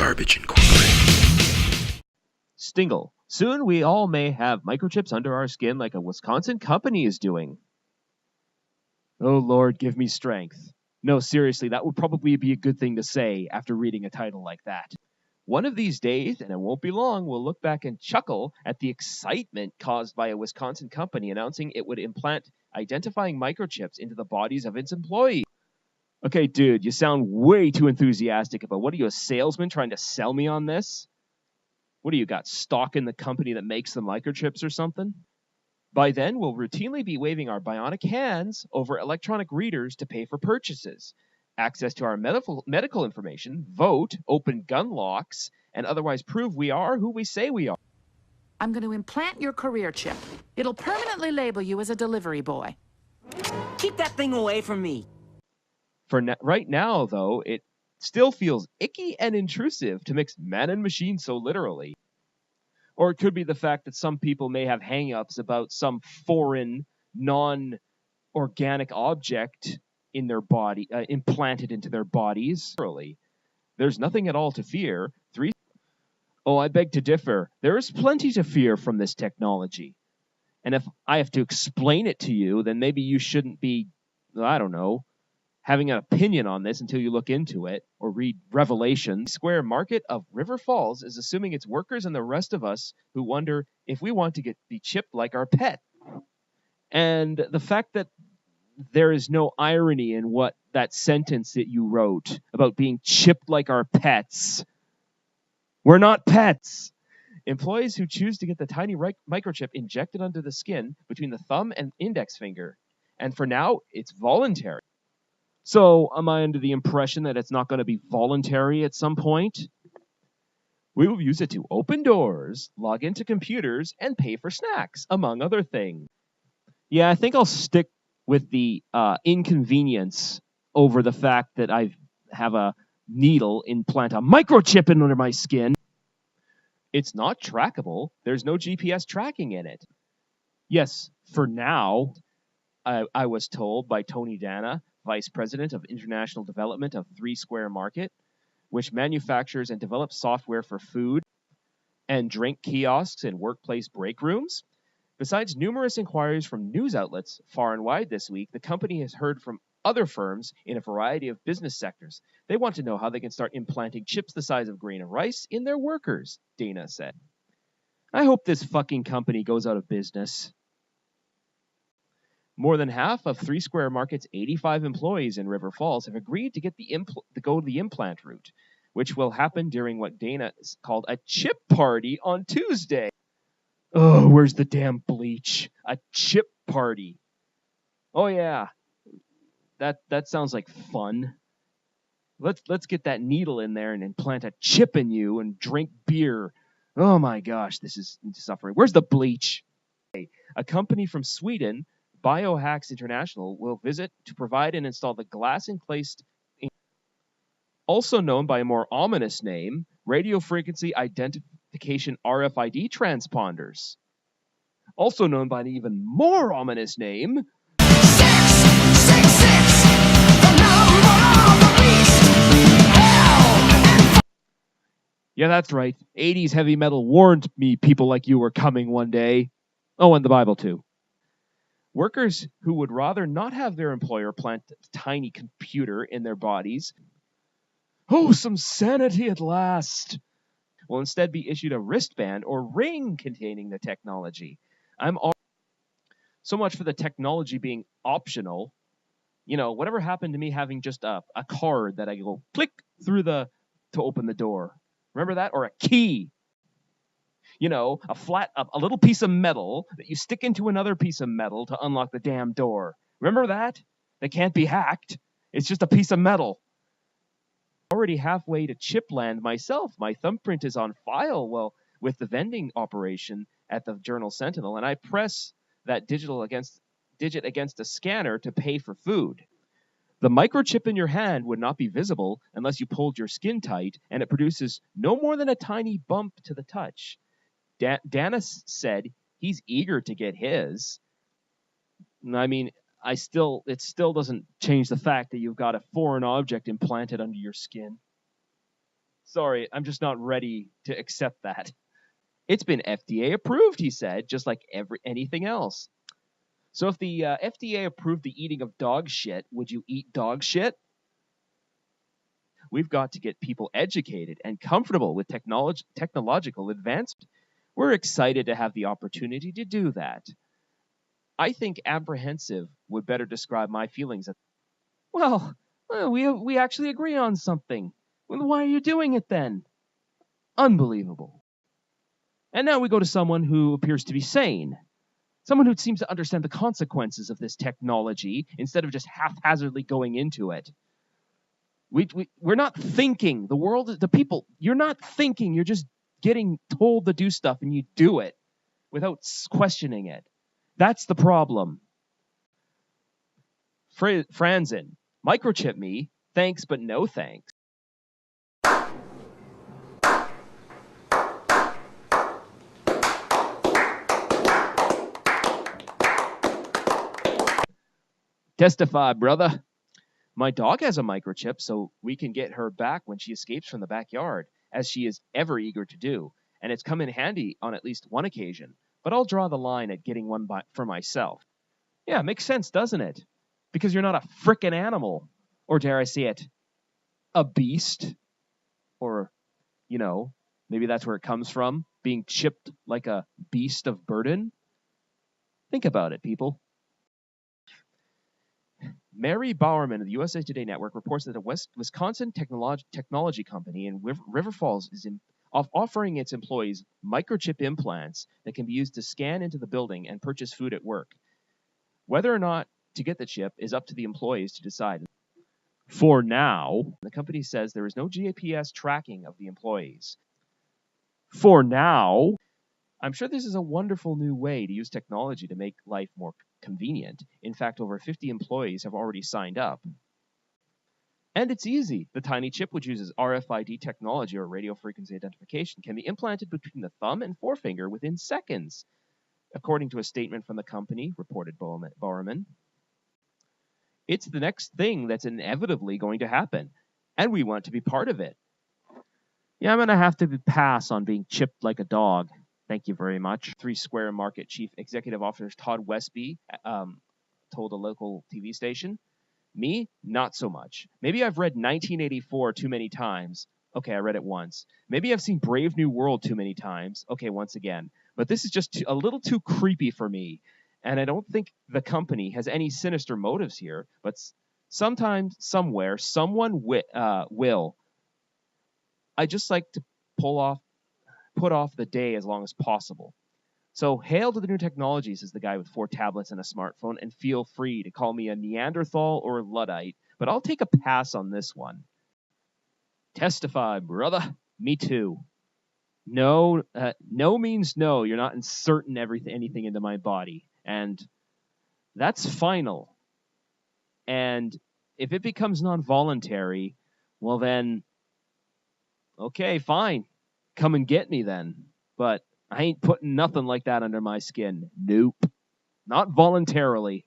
Garbage Incorporated. Stingle. Soon we all may have microchips under our skin like a Wisconsin company is doing. Oh Lord, give me strength. No, seriously, that would probably be a good thing to say after reading a title like that. One of these days, and it won't be long, we'll look back and chuckle at the excitement caused by a Wisconsin company announcing it would implant identifying microchips into the bodies of its employees. Okay, dude, you sound way too enthusiastic about what are you, a salesman trying to sell me on this? What do you got, stock in the company that makes the microchips or something? By then, we'll routinely be waving our bionic hands over electronic readers to pay for purchases, access to our medical information, vote, open gun locks, and otherwise prove we are who we say we are. I'm going to implant your career chip. It'll permanently label you as a delivery boy. Keep that thing away from me. Right now, though, it still feels icky and intrusive to mix man and machine so literally. Or it could be the fact that some people may have hang-ups about some foreign, non-organic object in their body, implanted into their bodies. There's nothing at all to fear. Oh, I beg to differ. There is plenty to fear from this technology. And if I have to explain it to you, then maybe you shouldn't be, I don't know, having an opinion on this until you look into it or read Revelation. The square market of River Falls is assuming its workers and the rest of us who wonder if we want to be chipped like our pet. And the fact that there is no irony in what that sentence that you wrote about being chipped like our pets. We're not pets. Employees who choose to get the tiny microchip injected under the skin between the thumb and index finger. And for now, it's voluntary. So, am I under the impression that it's not going to be voluntary at some point? We will use it to open doors, log into computers, and pay for snacks, among other things. Yeah, I think I'll stick with the inconvenience over the fact that I have a needle implant a microchip in under my skin. It's not trackable. There's no GPS tracking in it. Yes, for now, I was told by Tony Dana, Vice President of International Development of 3 Square Market, which manufactures and develops software for food and drink kiosks and workplace break rooms. Besides numerous inquiries from news outlets far and wide this week, the company has heard from other firms in a variety of business sectors. They want to know how they can start implanting chips the size of grain of rice in their workers, Dana said. I hope this fucking company goes out of business. More than half of 3 Square Market's 85 employees in River Falls have agreed to get to go the implant route, which will happen during what Dana called a chip party on Tuesday. Oh, where's the damn bleach? A chip party. Oh yeah, that sounds like fun. Let's get that needle in there and implant a chip in you and drink beer. Oh my gosh, this is suffering. Where's the bleach? A company from Sweden, Biohacks International, will visit to provide and install the glass-encased, also known by a more ominous name, radio frequency identification RFID transponders. Also known by an even more ominous name, 666, the number of the beast, hell. Yeah, that's right. 80s heavy metal warned me people like you were coming one day. Oh, and the Bible too. Workers who would rather not have their employer plant a tiny computer in their bodies, oh, some sanity at last, will instead be issued a wristband or ring containing the technology. So much for the technology being optional. You know, whatever happened to me having just a card that I go click through to open the door? Remember that? Or a key. You know, a little piece of metal that you stick into another piece of metal to unlock the damn door. Remember that? That can't be hacked. It's just a piece of metal. Already halfway to Chipland myself. My thumbprint is on file, well, with the vending operation at the Journal Sentinel, and I press that digit against a scanner to pay for food. The microchip in your hand would not be visible unless you pulled your skin tight, and it produces no more than a tiny bump to the touch. Dana said he's eager to get his. I mean, it still doesn't change the fact that you've got a foreign object implanted under your skin. Sorry, I'm just not ready to accept that. It's been FDA approved, he said, just like anything else. So if the FDA approved the eating of dog shit, would you eat dog shit? We've got to get people educated and comfortable with technological advancement. We're excited to have the opportunity to do that. I think apprehensive would better describe my feelings. Well, we actually agree on something. Well, why are you doing it then? Unbelievable. And now we go to someone who appears to be sane. Someone who seems to understand the consequences of this technology instead of just haphazardly going into it. We're not thinking. The world, the people, you're not thinking. You're just getting told to do stuff and you do it without questioning it. That's the problem. Franzen, microchip me. Thanks, but no thanks. Testify, brother. My dog has a microchip, so we can get her back when she escapes from the backyard, as she is ever eager to do, and it's come in handy on at least one occasion, but I'll draw the line at getting one for myself. Yeah, makes sense, doesn't it? Because you're not a frickin' animal, or dare I say it, a beast, or, maybe that's where it comes from, being chipped like a beast of burden. Think about it, people. Mary Bowerman of the USA Today Network reports that a Wisconsin technology company in River Falls is offering its employees microchip implants that can be used to scan into the building and purchase food at work. Whether or not to get the chip is up to the employees to decide. For now, the company says there is no GPS tracking of the employees. For now, I'm sure this is a wonderful new way to use technology to make life more convenient. In fact, over 50 employees have already signed up. And it's easy. The tiny chip, which uses RFID technology or radio frequency identification, can be implanted between the thumb and forefinger within seconds, according to a statement from the company, reported Bowerman. It's the next thing that's inevitably going to happen, and we want to be part of it. Yeah, I'm going to have to pass on being chipped like a dog. Thank you very much. 3 Square Market Chief Executive Officer Todd Westby told a local TV station. Me, not so much. Maybe I've read 1984 too many times. Okay, I read it once. Maybe I've seen Brave New World too many times. Okay, once again. But this is just a little too creepy for me. And I don't think the company has any sinister motives here. But sometimes, somewhere, someone will. I just like to put off the day as long as possible. So hail to the new technology, says the guy with 4 tablets and a smartphone, and feel free to call me a Neanderthal or a Luddite, but I'll take a pass on this one. Testify, brother. Me too. No means no. You're not inserting anything into my body, and that's final. And if it becomes non-voluntary, well then, okay, fine. Come and get me then. But I ain't putting nothing like that under my skin. Nope. Not voluntarily.